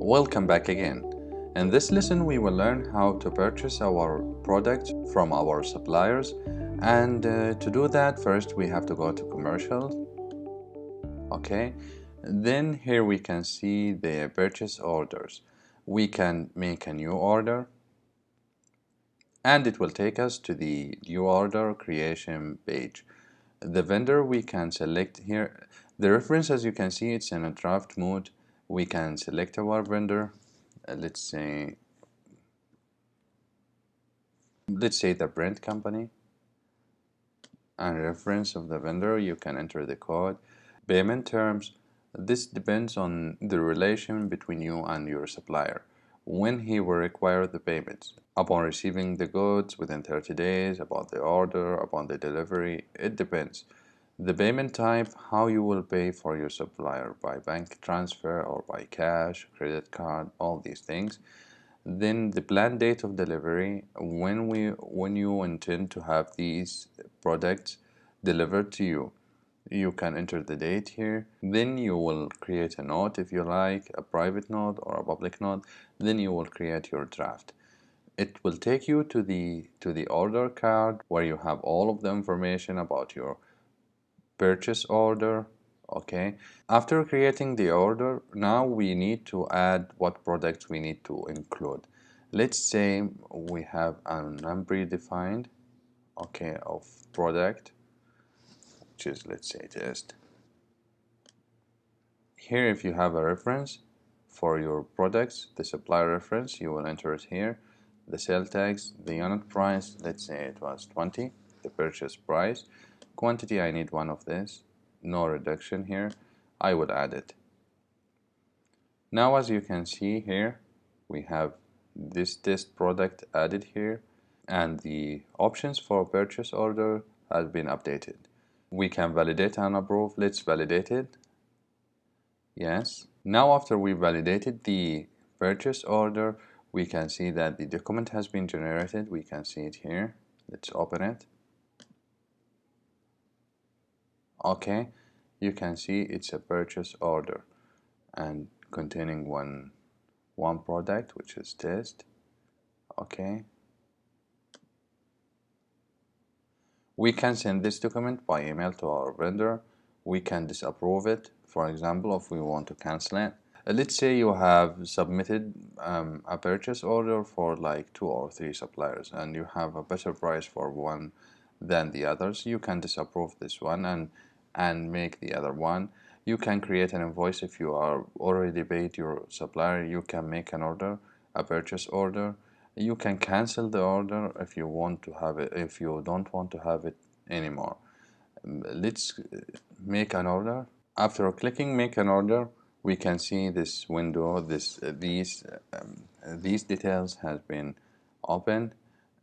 Welcome back again. In this lesson, we will learn how to purchase our products from our suppliers. And to do that, first we have to go to commercial. Okay. Then here we can see the purchase orders. We can make a new order, and it will take us to the new order creation page. The vendor we can select here. The reference, as you can see, it's in a draft mode. We can select our vendor. Let's say the print company, and reference of the vendor. You can enter the code. Payment terms. This depends on the relation between you and your supplier. When he will require the payments. Upon receiving the goods within 30 days, about the order, upon the delivery, it depends. The payment type, how you will pay for your supplier, by bank transfer or by cash, credit card, all these things. Then the planned date of delivery, when you intend to have these products delivered to you. You can enter the date here. Then you will create a note if you like, a private note or a public note. Then you will create your draft. It will take you to the order card where you have all of the information about your purchase order. Okay, after creating the order, now we need to add what products we need to include. Let's say we have an unpredefined, okay, of product, which is, let's say, test. Here, if you have a reference for your products, the supplier reference, you will enter it here. The sale tags, the unit price, let's say it was 20, the purchase price. Quantity, I need one of this. No reduction here. I would add it. Now, as you can see here, we have this test product added here, and the options for purchase order has been updated. We can validate and approve. Let's validate it. Yes. Now, after we validated the purchase order, we can see that the document has been generated. We can see it here. Let's open it. Okay, you can see it's a purchase order and containing one product, which is test. Okay, we can send this document by email to our vendor. We can disapprove it, for example, if we want to cancel it. Let's say you have submitted a purchase order for like 2 or 3 suppliers, and you have a better price for one than the others. You can disapprove this one and make the other one. You can create an invoice if you are already paid your supplier. You can make an order, a purchase order. You can cancel the order if you want to have it, if you don't want to have it anymore. Let's make an order. After clicking make an order, we can see this window. These details has been opened,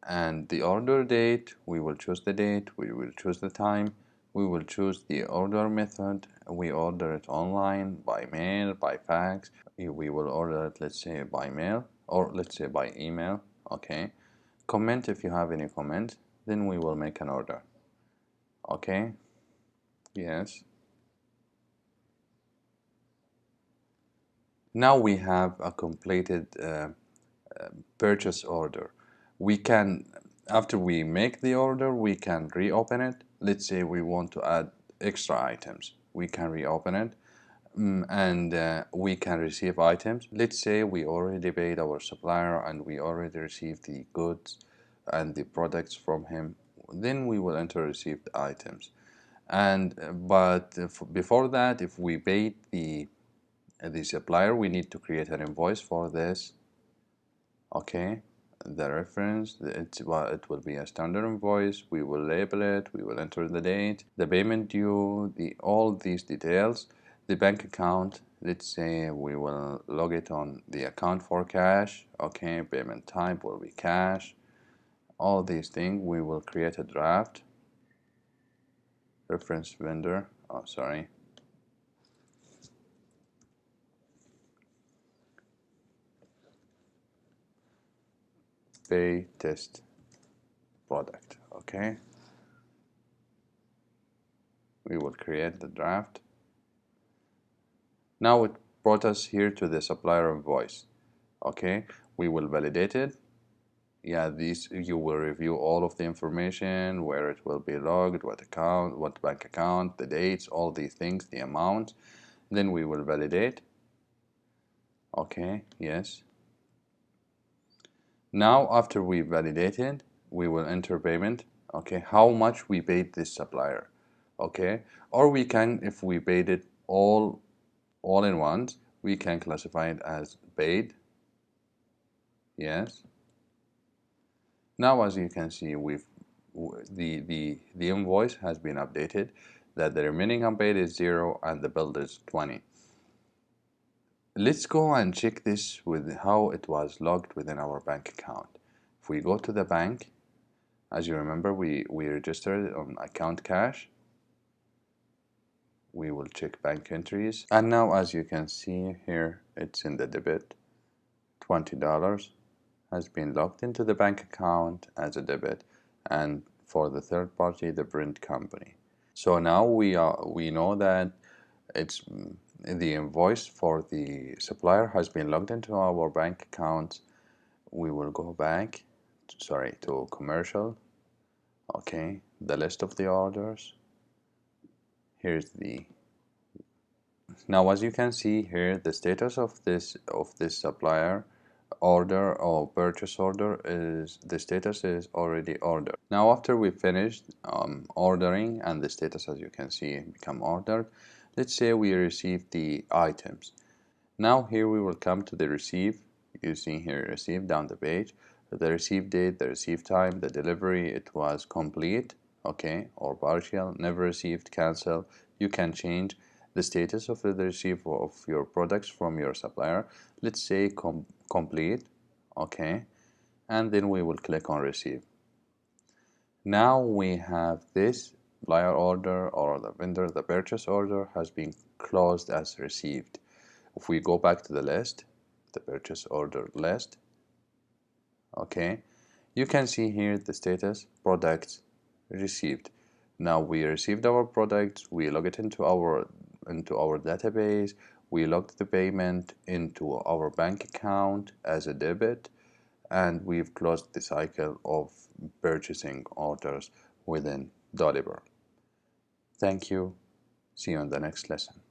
and the order date, we will choose the date, we will choose the time, we will choose the order method. We order it online, by mail, by fax. We will order it, let's say, by mail, or let's say by email. Okay, comment if you have any comment. Then we will make an order. Okay, yes. Now we have a completed purchase order. We can, after we make the order, we can reopen it. Let's say we want to add extra items. We can reopen it, and we can receive items. Let's say we already paid our supplier and we already received the goods and the products from him. Then we will enter received items. And but before that, if we paid the supplier, we need to create an invoice for this. Okay, the reference, it will be a standard invoice. We will label it, we will enter the date, the payment due, all these details. The bank account, let's say we will log it on the account for cash. Okay, payment type will be cash. All these things, we will create a draft. Reference vendor, oh sorry, pay test product. Okay, we will create the draft. Now brought us here to the supplier invoice. Okay, we will validate it. Yeah, these you will review all of the information, where it will be logged, what account, what bank account, the dates, all these things, the amount. Then we will validate. Okay, yes. Now after we validated, we will enter payment. Okay, how much we paid this supplier. Okay, or we can, if we paid it all in once, we can classify it as paid. Yes. Now, as you can see, the invoice has been updated, that the remaining unpaid is 0 and the bill is 20. Let's go and check this with how it was logged within our bank account. If we go to the bank, as you remember, we registered on account cash. We will check bank entries, and now as you can see here, it's in the debit. $20 has been logged into the bank account as a debit, and for the third party, the print company. So now we know that it's the invoice for the supplier has been logged into our bank account. We will go back, sorry, to commercial. Okay, the list of the orders. Here's the Now, as you can see here, the status of this supplier order or purchase order is the status is already ordered. Now, after we finished ordering and the status, as you can see, become ordered, let's say we received the items. Now here we will come to the receive. You see here receive down the page, the receive date, the receive time, the delivery, it was complete, okay, or partial, never received, cancel. You can change the status of the receive of your products from your supplier. Let's say complete, okay, and then we will click on receive. Now we have this supplier order or the vendor, the purchase order has been closed as received. If we go back to the list, the purchase order list, okay, you can see here the status, products received. Now we received our products, we log it into our database, we logged the payment into our bank account as a debit, and we've closed the cycle of purchasing orders within Dolibarr. Thank you. See you on the next lesson.